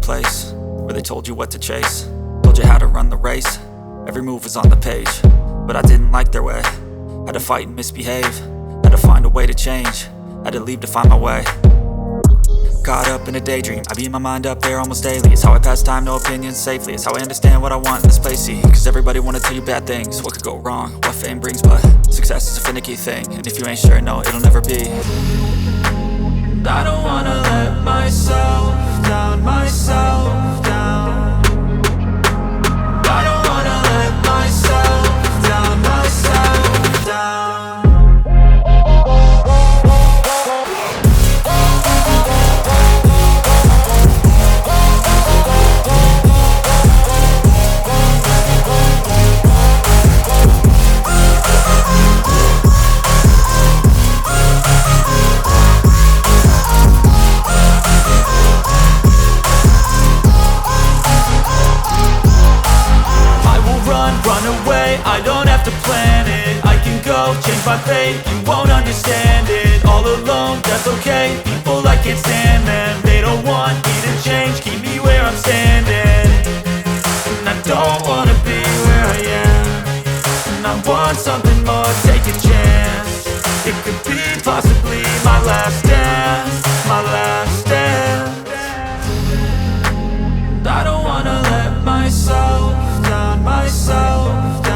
place where they told you what to chase, told you how to run the race. Every move was on the page, but I didn't like their way. Had to fight and misbehave, had to find a way to change, had to leave to find my way. Caught up in a daydream, I beat my mind up there almost daily. It's how I pass time, no opinions safely. It's how I understand what I want in this place, see. Cause everybody wanna tell you bad things, what could go wrong, what fame brings. But success is a finicky thing, and if you ain't sure, no, it'll never be. I don't wanna let myself down, myself down. I don't wanna let myself down, myself down. I don't have to plan it, I can go change my fate. You won't understand it, all alone, that's okay. People I can't stand them, they don't want me to change. Keep me where I'm standing, and I don't wanna be where I am. And I want something more, take a chance. It could be possibly my last dance, my last dance. I don't wanna let myself down, myself down.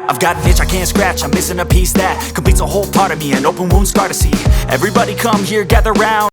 I've got an itch I can't scratch, I'm missing a piece that completes a whole part of me, an open wound scar to see. Everybody come here, gather round.